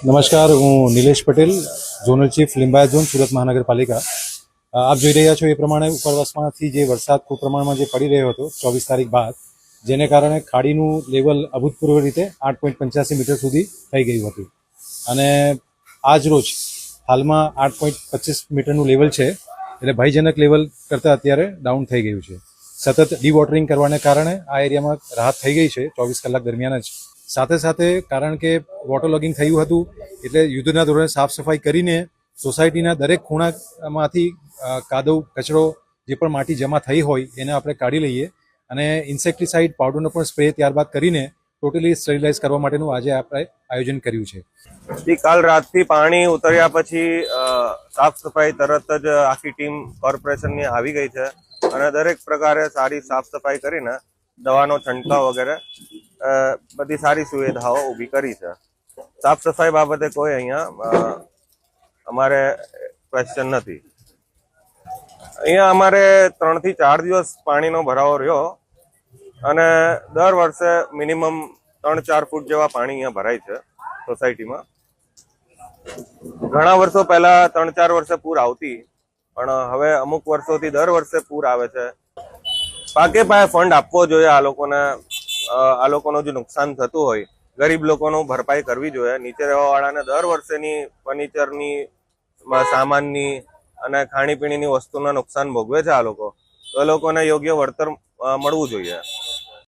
નમસ્કાર, હું Nilesh Patel, zonal chief Limbayat zone, Surat મહાનગરપાલિકા. આપ જોઈ રહ્યા છો એ પ્રમાણે ઉપરવાસમાંથી જે વરસાદ ખૂબ પ્રમાણમાં જે પડી રહ્યો હતો 24 તારીખ બાદ, જેને કારણે ખાડીનું લેવલ અભૂતપૂર્વ રીતે 8.85 મીટર સુધી થઈ ગયું હતું. અને આજ રોજ હાલમાં 8.25 મીટરનું લેવલ છે, એટલે ભયજનક લેવલ કરતાં અત્યારે ડાઉન થઈ ગયું છે. સતત ડીવોટરિંગ કરવાને કારણે આ એરિયામાં રાહત થઈ ગઈ છે 24 કલાક દરમિયાન જ. સાથે સાથે કારણ કે વોટર લોગિંગ થયું હતું, એટલે યુદ્ધના ધોરણે સાફ સફાઈ કરીને સોસાયટીના દરેક ખૂણામાંથી કાદવ કચરો જે પણ માટી જમા થઈ હોય એને આપણે કાઢી લઈએ અને ઇન્સેક્ટિસાઇડ પાવડરનો પણ સ્પ્રે ત્યારબાદ કરીને ટોટલી સ્ટરીલાઇઝ કરવા માટેનું આજે આપણે આયોજન કર્યું છે. કાલ રાતથી પાણી ઉતર્યા પછી સાફ સફાઈ તરત જ આખી ટીમ કોર્પોરેશનની આવી ગઈ છે અને દરેક પ્રકારે સારી સાફ સફાઈ કરીને દવાનો છંટકાવ વગેરે બધી સારી સુવિધાઓ ઊભી કરી છે. સાફ સફાઈ બાબતે કોઈ અહીંયા અમારે ક્વેશ્ચન નથી. અહીંયા અમારે 3 થી 4 દિવસ પાણીનો ભરાવો રહ્યો અને દર વર્ષે મિનિમમ 3-4 ફૂટ જેવા પાણી અહીંયા ભરાય છે સોસાયટીમાં. ઘણા વર્ષો પહેલા 3-4 વર્ષે પૂર આવતી, પણ હવે અમુક વર્ષોથી દર વર્ષે પૂર આવે છે. પાકે પાયે ફંડ આપવો જોઈએ આ લોકોનું જે નુકસાન થતું હોય, ગરીબ લોકોનું ભરપાઈ કરવી જોઈએ. નીચે રહેવા વાળાને દર વર્ષેની ફર્નિચરની, સામાનની અને ખાણીપીણીની વસ્તુના નુકસાન ભોગવે છે આ લોકો, તો એ લોકોને યોગ્ય વળતર મળવું જોઈએ.